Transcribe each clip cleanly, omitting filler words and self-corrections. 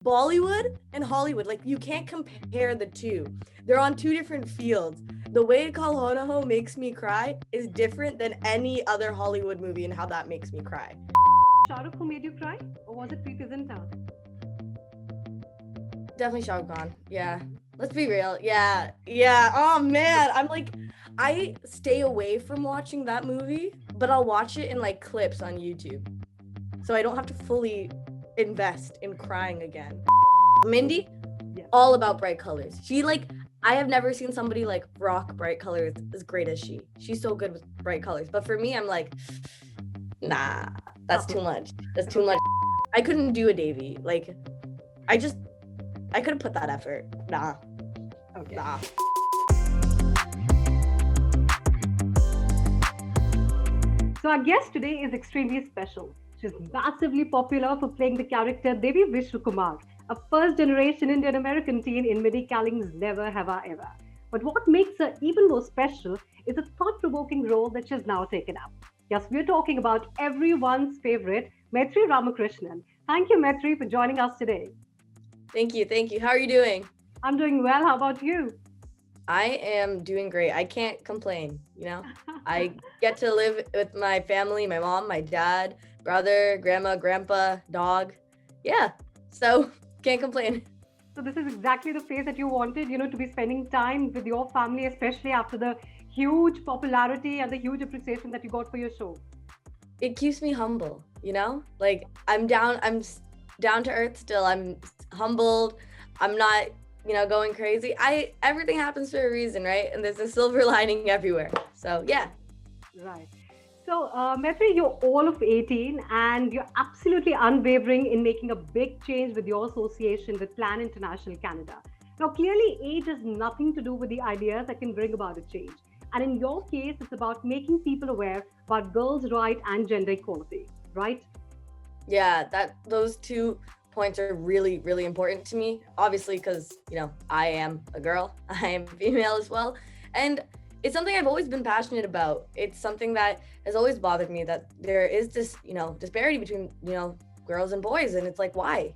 Bollywood and Hollywood, like you can't compare the two. They're on two different fields. The way Kal Ho Na Ho makes me cry is different than any other Hollywood movie and how that makes me cry. Shah Rukh who made you cry? Or was it Preeti Zinta? Definitely Shah Rukh Khan. Yeah. Let's be real. Yeah. Oh man. I stay away from watching that movie, but I'll watch it in like clips on YouTube. So I don't have to fully invest in crying again. Mindy, Yes. all about bright colors. I have never seen somebody like rock bright colors as great as she. She's so good with bright colors. But for me, I'm like, nah, that's too much. That's too much. I couldn't do a Davy. I couldn't put that effort. Nah. Okay. Nah. So our guest today is extremely special. She's massively popular for playing the character Devi Vishwakumar, a first-generation Indian-American teen in Mindy Kaling's Never Have I Ever. But what makes her even more special is a thought-provoking role that she's now taken up. Yes, we're talking about everyone's favorite, Maitreyi Ramakrishnan. Thank you, Maitreyi, for joining us today. Thank you. How are you doing? I'm doing well. How about you? I am doing great. I can't complain, I get to live with my family, my mom, my dad, brother, grandma, grandpa, dog. Yeah, so can't complain. So this is exactly the phase that you wanted, to be spending time with your family, especially after the huge popularity and the huge appreciation that you got for your show. It keeps me humble, I'm down to earth still. I'm humbled. I'm not, going crazy. Everything happens for a reason, right? And there's a silver lining everywhere. So yeah. Right. So, Maitreyi, you're all of 18 and you're absolutely unwavering in making a big change with your association with Plan International Canada. Now, clearly, age has nothing to do with the ideas that can bring about a change. And in your case, it's about making people aware about girls' rights and gender equality, right? Yeah, those 2 points are really, really important to me. Obviously, because, I am a girl, I am female as well. And it's something I've always been passionate about. It's something that has always bothered me, that there is this, disparity between, girls and boys. And it's like, why?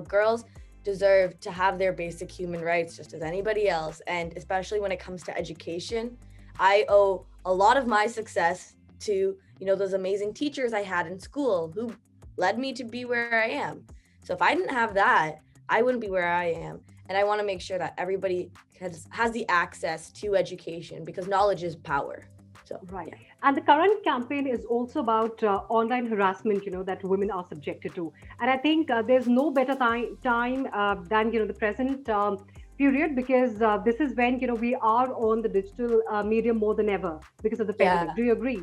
Girls deserve to have their basic human rights just as anybody else. And especially when it comes to education, I owe a lot of my success to, those amazing teachers I had in school who led me to be where I am. So if I didn't have that, I wouldn't be where I am. And I want to make sure that everybody has the access to education, because knowledge is power. So right. Yeah. And the current campaign is also about online harassment, that women are subjected to. And I think there's no better time than, the present period, because this is when, we are on the digital medium more than ever because of the pandemic. Yeah. Do you agree?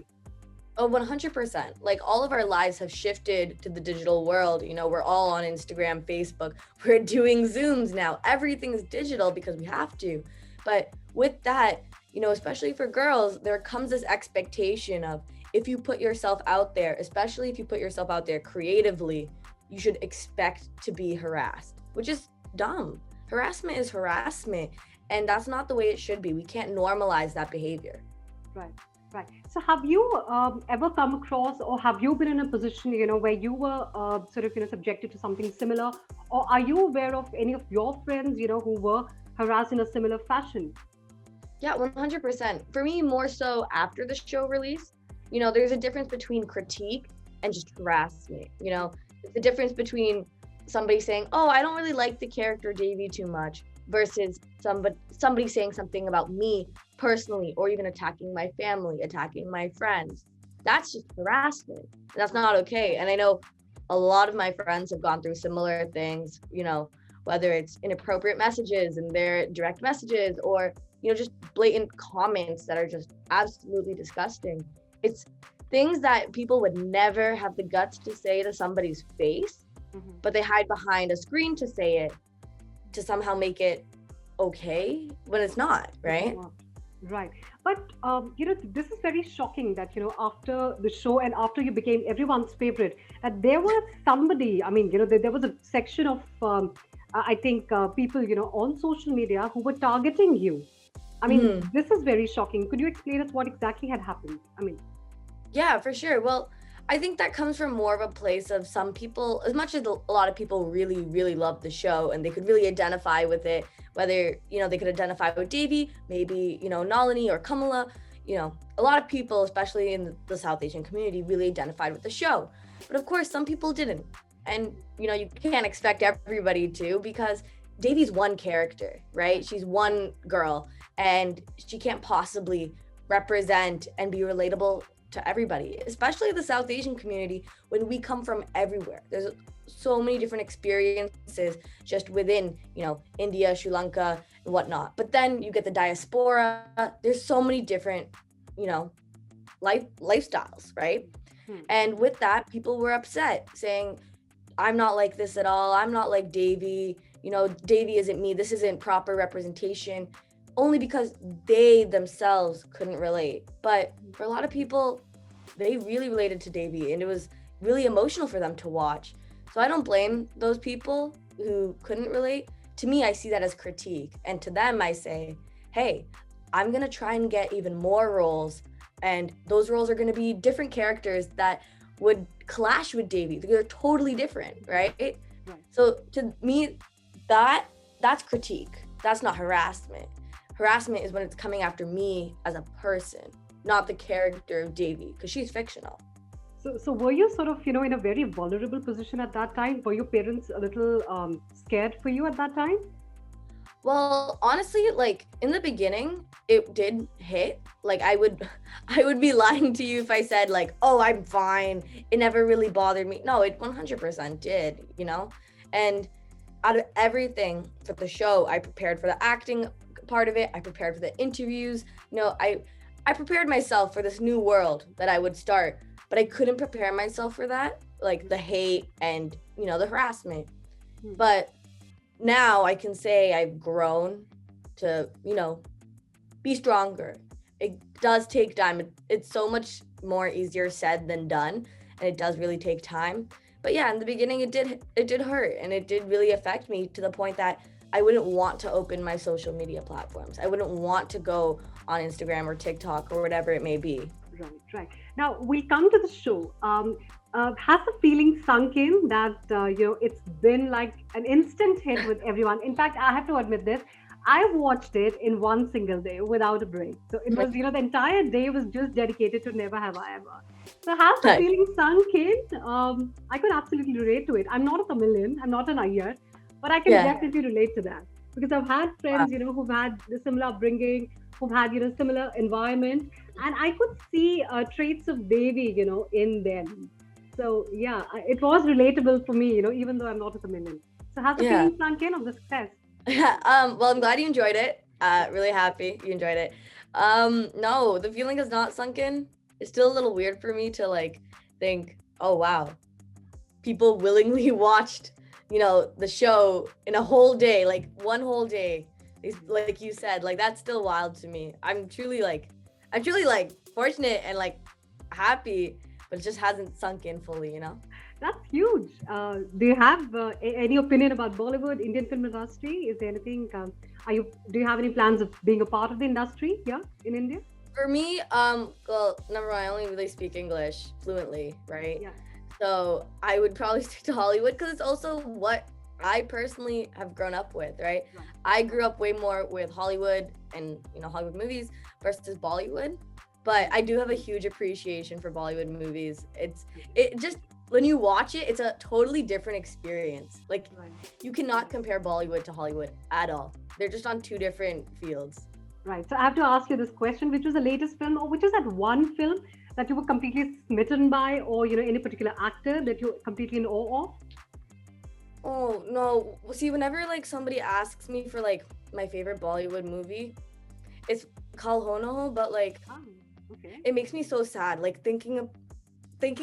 Oh, 100%. Like all of our lives have shifted to the digital world. We're all on Instagram, Facebook. We're doing Zooms now. Everything's digital because we have to. But with that, especially for girls, there comes this expectation of, if you put yourself out there, especially if you put yourself out there creatively, you should expect to be harassed, which is dumb. Harassment is harassment, and that's not the way it should be. We can't normalize that behavior. Right. Right. So have you ever come across, or have you been in a position, where you were subjected to something similar? Or are you aware of any of your friends, who were harassed in a similar fashion? Yeah, 100%. For me, more so after the show release, there's a difference between critique and just harassment. There's a difference between somebody saying, oh, I don't really like the character Davy too much, versus somebody saying something about me personally, or even attacking my family, attacking my friends. That's just harassment. That's not okay. And I know a lot of my friends have gone through similar things, whether it's inappropriate messages in their direct messages, or, just blatant comments that are just absolutely disgusting. It's things that people would never have the guts to say to somebody's face, but they hide behind a screen to say it, to somehow make it okay when it's not, right? Right. But, this is very shocking that, after the show and after you became everyone's favorite, that there was somebody, there was a section of, I think, people, on social media who were targeting you. This is very shocking. Could you explain us what exactly had happened? Yeah, for sure. Well, I think that comes from more of a place of some people, as much as a lot of people really, really love the show and they could really identify with it, whether, they could identify with Devi, maybe, Nalini or Kamala, a lot of people, especially in the South Asian community, really identified with the show. But of course, some people didn't. And, you can't expect everybody to, because Devi's one character, right? She's one girl, and she can't possibly represent and be relatable to everybody, especially the South Asian community, when we come from everywhere. There's so many different experiences just within, India, Sri Lanka, and whatnot. But then you get the diaspora. There's so many different, lifestyles, right? And with that, people were upset, saying, I'm not like this at all. I'm not like Devi. Devi isn't me. This isn't proper representation. Only because they themselves couldn't relate. But for a lot of people, they really related to Devi, and it was really emotional for them to watch. So I don't blame those people who couldn't relate. To me, I see that as critique. And to them, I say, hey, I'm going to try and get even more roles. And those roles are going to be different characters that would clash with Devi. They're totally different, right? So to me, that's critique. That's not harassment. Harassment is when it's coming after me as a person, not the character of Devi, because she's fictional. So were you sort of, in a very vulnerable position at that time? Were your parents a little scared for you at that time? Well, honestly, like in the beginning, it did hit. Like I would be lying to you if I said like, oh, I'm fine. It never really bothered me. No, it 100% did, And out of everything for the show, I prepared for the acting part of it. I prepared for the interviews. I prepared myself for this new world that I would start, but I couldn't prepare myself for that, like the hate and, the harassment. But now I can say I've grown to, be stronger. It does take time. It's so much more easier said than done, and it does really take time. But yeah, in the beginning, it did hurt, and it did really affect me to the point that I wouldn't want to open my social media platforms. I wouldn't want to go on Instagram or TikTok or whatever it may be. Right. Now we come to the show. Has the feeling sunk in that it's been like an instant hit with everyone? In fact, I have to admit this. I watched it in one single day without a break. So it was, the entire day was just dedicated to Never Have I Ever. So has the feeling sunk in? I could absolutely relate to it. I'm not a Tamilian. I'm not an Iyer. But I can definitely relate to that, because I've had friends, who've had the similar upbringing, who've had, similar environment, and I could see traits of Devi, in them. So yeah, it was relatable for me, even though I'm not a Tamilian. So has the feeling sunk in of the success? Well, I'm glad you enjoyed it. Really happy you enjoyed it. No, the feeling has not sunk in. It's still a little weird for me to like think, oh wow, people willingly watched the show in a whole day, like one whole day, like you said, like that's still wild to me. I'm truly fortunate and like happy, but it just hasn't sunk in fully, That's huge. Do you have any opinion about Bollywood, Indian film industry? Is there anything, do you have any plans of being a part of the industry here in India? For me, well, number one, I only really speak English fluently, right? Yeah. So I would probably stick to Hollywood, because it's also what I personally have grown up with, right? I grew up way more with Hollywood and, Hollywood movies versus Bollywood. But I do have a huge appreciation for Bollywood movies. It just, when you watch it, it's a totally different experience. Like, you cannot compare Bollywood to Hollywood at all. They're just on two different fields. Right. So I have to ask you this question: which was the latest film, or which was that one film that you were completely smitten by, or any particular actor that you're completely in awe of? Oh no! See, whenever like somebody asks me for like my favorite Bollywood movie, it's Kal Ho Na Ho, but like, it makes me so sad. Like thinking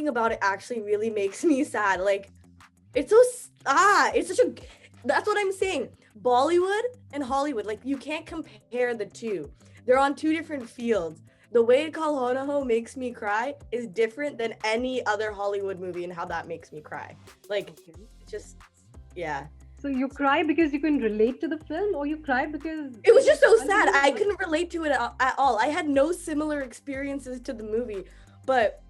about it actually really makes me sad. Like, it's such a. That's what I'm saying. Bollywood and Hollywood, like you can't compare the two. They're on two different fields. The way Kal Ho Na Ho makes me cry is different than any other Hollywood movie, and how that makes me cry. Like, just, yeah. So you cry because you can relate to the film, or you cry because... It was just so sad. I couldn't relate to it at all. I had no similar experiences to the movie, but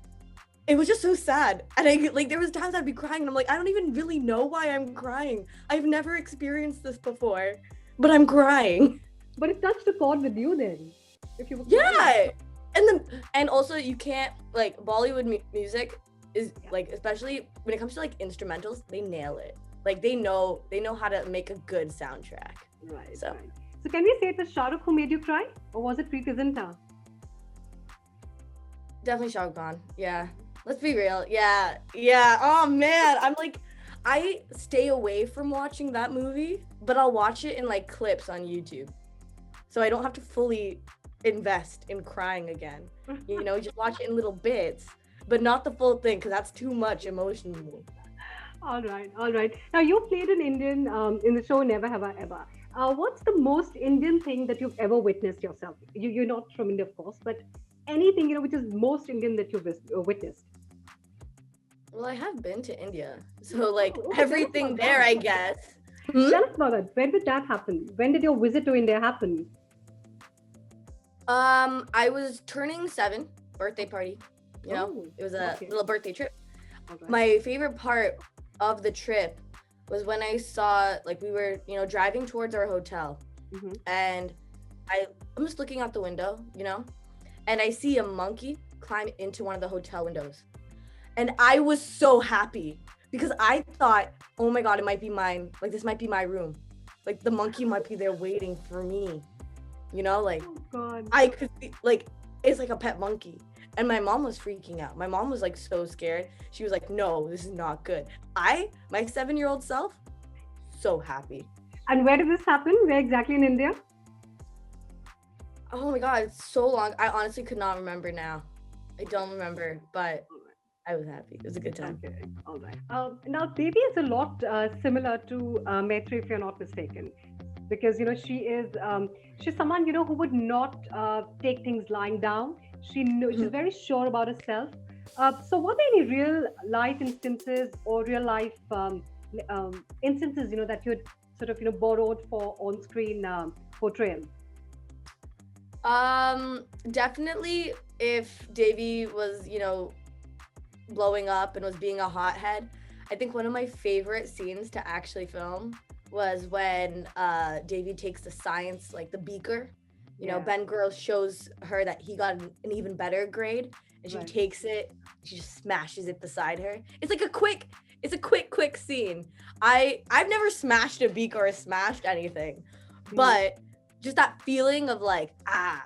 it was just so sad. And I like there was times I'd be crying and I'm like, I don't even really know why I'm crying. I've never experienced this before, but I'm crying. But it touched a chord with you then. If you were Yeah. And also you can't like Bollywood music is like, especially when it comes to like instrumentals, they nail it. Like they know how to make a good soundtrack. Right. So Right. So can we say it was Shah Rukh who made you cry, or was it Preeti Zinta? definitely Shah Rukh Khan. Yeah. Let's be real. Yeah. Yeah. Oh man. I'm like, I stay away from watching that movie, but I'll watch it in like clips on YouTube. So I don't have to fully invest in crying again. You know, just watch it in little bits, but not the full thing because that's too much emotionally. All right, all right. Now you played an Indian in the show Never Have I Ever. What's the most Indian thing that you've ever witnessed yourself? You're not from India, of course, but anything which is most Indian that you've witnessed. Well, I have been to India, so like Oh, okay, everything there, I guess. Hmm? Tell us about that. When did that happen? When did your visit to India happen? I was turning 7, birthday party. You know, Oh, it was a okay. little birthday trip. All right. My favorite part of the trip was when I saw like we were, you know, driving towards our hotel, Mhm. and I'm just looking out the window, you know, and I see a monkey climb into one of the hotel windows. And I was so happy because I thought, oh my God, it might be mine. Like, this might be my room. Like, the monkey might be there waiting for me. You know, like, Oh God. I could see, like, it's like a pet monkey. And my mom was freaking out. My mom was like so scared. She was like, no, this is not good. My 7-year-old self, so happy. And where did this happen? Where exactly in India? Oh my God, it's so long. I honestly could not remember now. I don't remember, but I was happy. It was a good time. Okay, all right. Now, Devi is a lot similar to Maitreyi, if you're not mistaken, because she's someone who would not take things lying down. She's very sure about herself. So, were there any real life instances or real life instances that you had sort of borrowed for on-screen portrayal? Definitely if Devi was, you know, blowing up and was being a hothead. I think one of my favorite scenes to actually film was when Devi takes the science, like the beaker. You know, Ben Girl shows her that he got an even better grade, and she takes it, she just smashes it beside her. It's like it's a quick scene. I've never smashed a beaker or smashed anything, but just that feeling of like that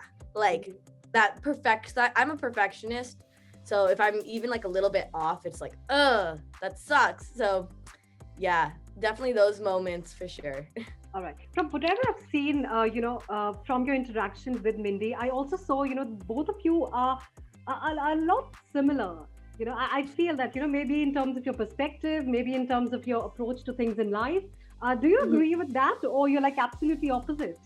I'm a perfectionist. So if I'm even like a little bit off, it's like, that sucks. So yeah, definitely those moments for sure. All right. From whatever I've seen, from your interaction with Mindy, I also saw, both of you are a lot similar. I feel that, maybe in terms of your perspective, maybe in terms of your approach to things in life. Do you agree with that, or you're like absolutely opposite?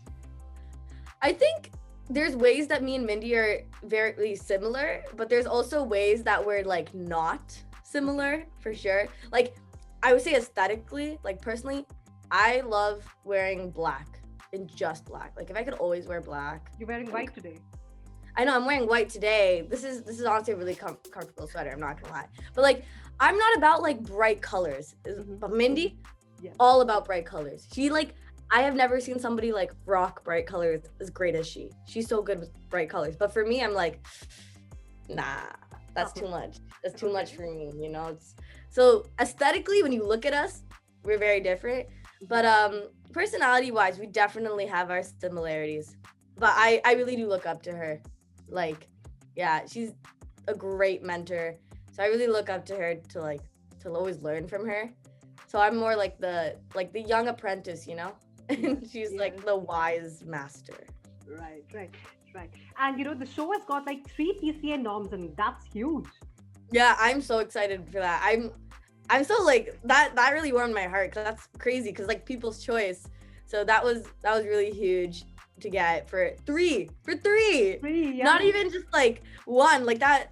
I think there's ways that me and Mindy are very similar, but there's also ways that we're like not similar for sure. Like I would say aesthetically, like personally, I love wearing black and just black. Like if I could always wear black. You're wearing white today. I know I'm wearing white today. This is honestly a really comfortable sweater. I'm not gonna lie, but like I'm not about like bright colors. But Mindy, all about bright colors. She like. I have never seen somebody like rock bright colors as great as she. She's so good with bright colors. But for me, I'm like, nah, that's too much. That's too much for me, you know? So aesthetically, when you look at us, we're very different. But personality-wise, we definitely have our similarities. But I really do look up to her. Like, yeah, she's a great mentor. So I really look up to her to always learn from her. So I'm more like the young apprentice, you know? And she's like the wise master. Right. And the show has got like 3 PCA norms, and that's huge. Yeah, I'm so excited for that. I'm so like that really warmed my heart because that's crazy because like People's Choice. So that was really huge to get for three. Not even just like one. Like that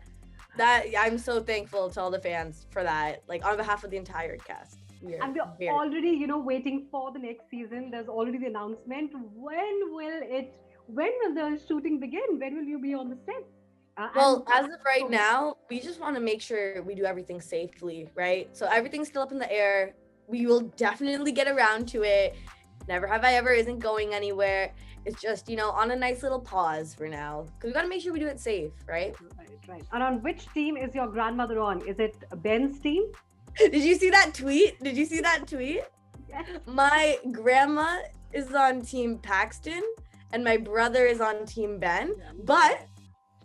I'm so thankful to all the fans for that. Like on behalf of the entire cast. And we're already, waiting for the next season. There's already the announcement. When will the shooting begin? When will you be on the set? Well, as of right now, we just want to make sure we do everything safely, right? So everything's still up in the air. We will definitely get around to it. Never Have I Ever isn't going anywhere. It's just, on a nice little pause for now. Because we got to make sure we do it safe, right? Right. And on which team is your grandmother on? Is it Ben's team? Did you see that tweet? Yes. My grandma is on Team Paxton and my brother is on Team Ben. But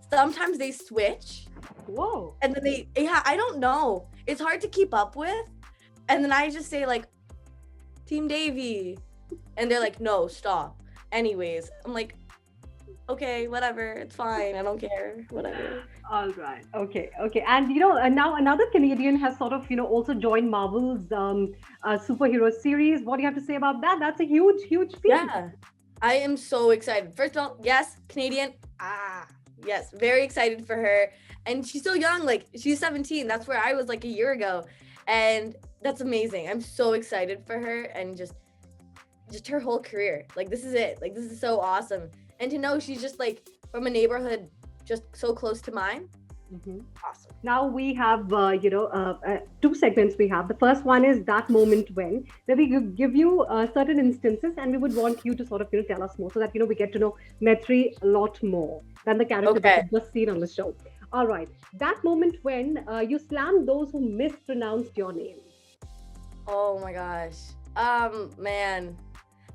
sometimes they switch. Whoa. And then I don't know. It's hard to keep up with. And then I just say like, Team Davy. And they're like, no, stop. Anyways, I'm like, okay, whatever. It's fine. I don't care. Whatever. All right. Okay. And and now another Canadian has sort of, also joined Marvel's superhero series. What do you have to say about that? That's a huge, huge feat. Yeah. I am so excited. First of all, yes, Canadian. Yes, very excited for her. And she's so young, like she's 17. That's where I was like a year ago. And that's amazing. I'm so excited for her and just her whole career. Like this is it. Like this is so awesome. And to know she's just like from a neighborhood just so close to mine. Mm-hmm. Awesome. Now we have, two segments we have. The first one is That Moment When, where we give you certain instances and we would want you to sort of, tell us more so that, we get to know Maitreyi a lot more than the character that you've just seen on the show. All right. That moment when you slammed those who mispronounced your name. Oh my gosh. Man.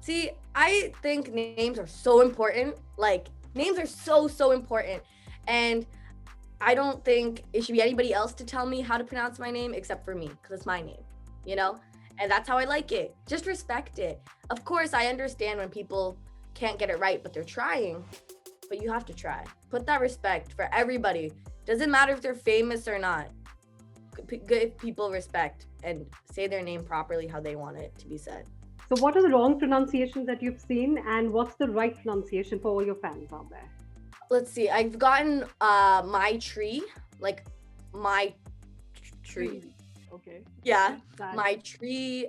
See, I think names are so important. Like, names are so important. And I don't think it should be anybody else to tell me how to pronounce my name except for me, because it's my name, And that's how I like it. Just respect it. Of course, I understand when people can't get it right, but they're trying. But you have to try. Put that respect for everybody. Doesn't matter if they're famous or not. Give people respect and say their name properly how they want it to be said. So what are the wrong pronunciations that you've seen and what's the right pronunciation for all your fans out there? Let's see. I've gotten Maitreyi, like my tree. Okay. Yeah, Maitreyi.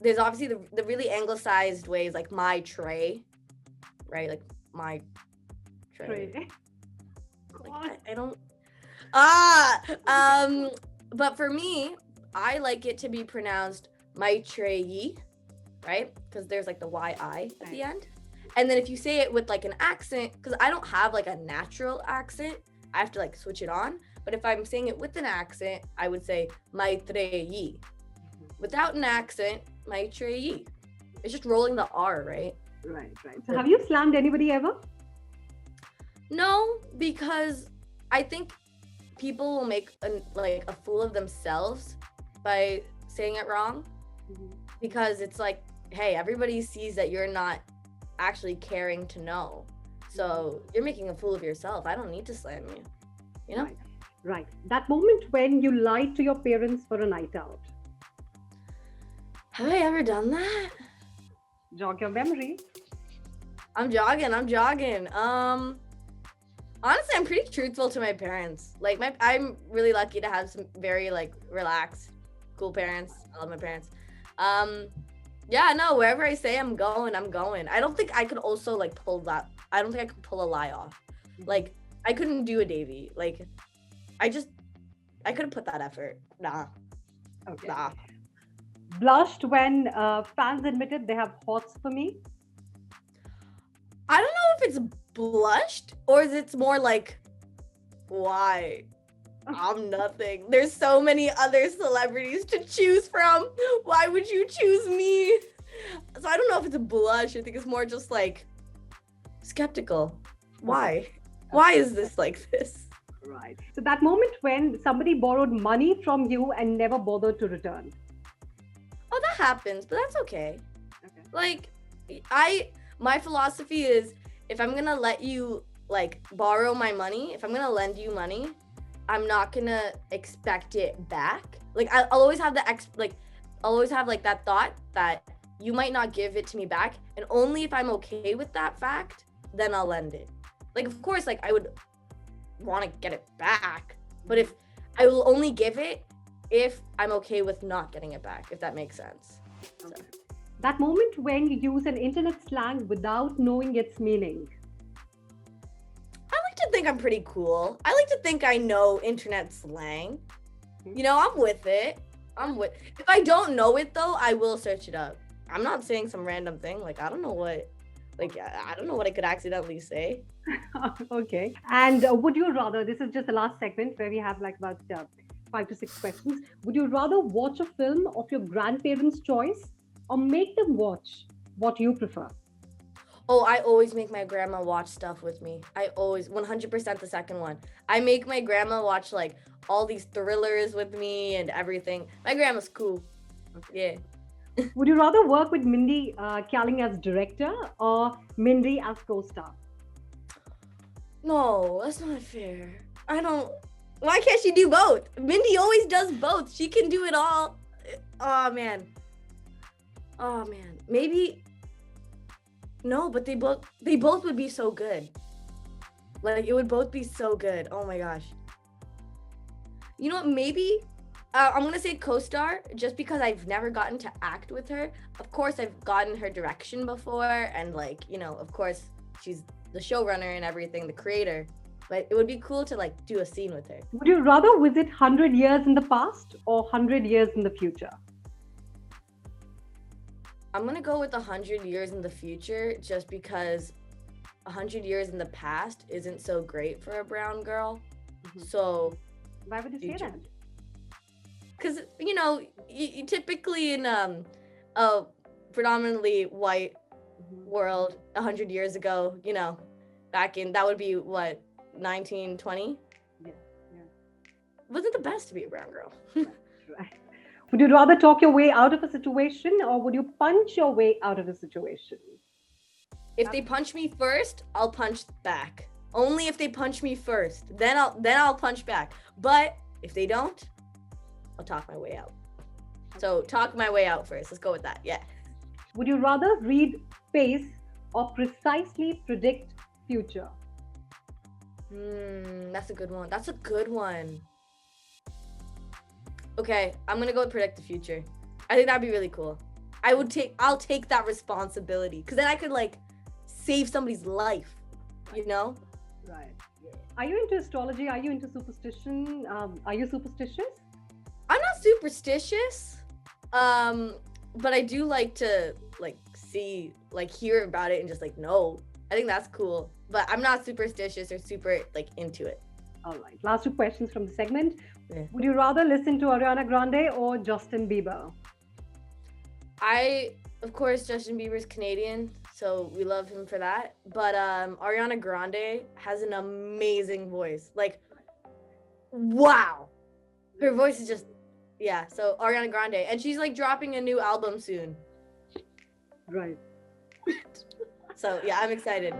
There's obviously the really anglicized ways like Maitreyi, right? Like my tray. Like, I don't. But for me, I like it to be pronounced Maitreyi, right? Because there's like the Y-I at the end. And then if you say it with like an accent, because I don't have like a natural accent, I have to like switch it on. But if I'm saying it with an accent, I would say Maitreyi. Without an accent, Maitreyi. It's just rolling the R, right? Right. So have you slammed anybody ever? No, because I think people will make a fool of themselves by saying it wrong. Because it's like, hey, everybody sees that you're not actually caring to know. So you're making a fool of yourself. I don't need to slam you. Right. That moment when you lied to your parents for a night out. Have I ever done that? Jog your memory. I'm jogging. Honestly, I'm pretty truthful to my parents. Like I'm really lucky to have some very like relaxed, cool parents. I love my parents. Yeah, no, wherever I say I'm going. I don't think I could also like pull that. I don't think I could pull a lie off. Like I couldn't do a Davy. Like I couldn't put that effort. Nah. Okay. Nah. Blushed when fans admitted they have hots for me. I don't know if it's blushed or is it more like, why? I'm nothing. There's so many other celebrities to choose from. Why would you choose me? So I don't know if it's a blush. I think it's more just like skeptical. Why? Why is this like this? Right. So that moment when somebody borrowed money from you and never bothered to return. Oh, that happens, but that's okay. Like my philosophy is if I'm gonna let you like borrow my money, if I'm gonna lend you money, I'm not gonna expect it back. Like I'll always have that thought that you might not give it to me back, and only if I'm okay with that fact, then I'll lend it. Like of course, like I would want to get it back, but if I will only give it if I'm okay with not getting it back, if that makes sense. So. That moment when you use an internet slang without knowing its meaning. I like to think I'm pretty cool. I like to think I know internet slang. You know, I'm with it. If I don't know it though, I will search it up. I'm not saying some random thing. Like, I don't know what I could accidentally say. Okay. And would you rather, this is just the last segment where we have like about 5 to 6 questions. Would you rather watch a film of your grandparents' choice or make them watch what you prefer? Oh, I always make my grandma watch stuff with me. I always, 100% the second one. I make my grandma watch like all these thrillers with me and everything. My grandma's cool. Yeah. Would you rather work with Mindy Kaling as director or Mindy as co-star? No, that's not fair. Why can't she do both? Mindy always does both. She can do it all. Oh man. Maybe. No, but they both would be so good. Like, it would both be so good. Oh my gosh. You know what? Maybe I'm gonna say co-star just because I've never gotten to act with her. Of course, I've gotten her direction before, and like, you know, of course, she's the showrunner and everything, the creator. But it would be cool to like do a scene with her. Would you rather visit 100 years in the past or 100 years in the future? I'm gonna go with 100 years in the future just because 100 years in the past isn't so great for a brown girl. So why would you say that? Because, you know, you typically in a predominantly white world 100 years ago, you know, back in, that would be what, 1920? Yeah. Wasn't the best to be a brown girl. Right. Would you rather talk your way out of a situation or would you punch your way out of a situation? If they punch me first, I'll punch back. Only if they punch me first, then I'll punch back. But if they don't, I'll talk my way out. So talk my way out first. Let's go with that. Yeah. Would you rather read space or precisely predict future? That's a good one. Okay, I'm gonna go with predict the future. I think that'd be really cool. I'll take that responsibility because then I could like save somebody's life, you know? Right. Are you into astrology? Are you into superstition? Are you superstitious? I'm not superstitious, but I do like to like see, like hear about it and just like know. I think that's cool, but I'm not superstitious or super like into it. All right. Last 2 questions from the segment. Yeah. Would you rather listen to Ariana Grande or Justin Bieber? Of course, Justin Bieber's Canadian, so we love him for that. But Ariana Grande has an amazing voice. Like, wow. Her voice is just, yeah. So Ariana Grande. And she's like dropping a new album soon. Right. So yeah, I'm excited.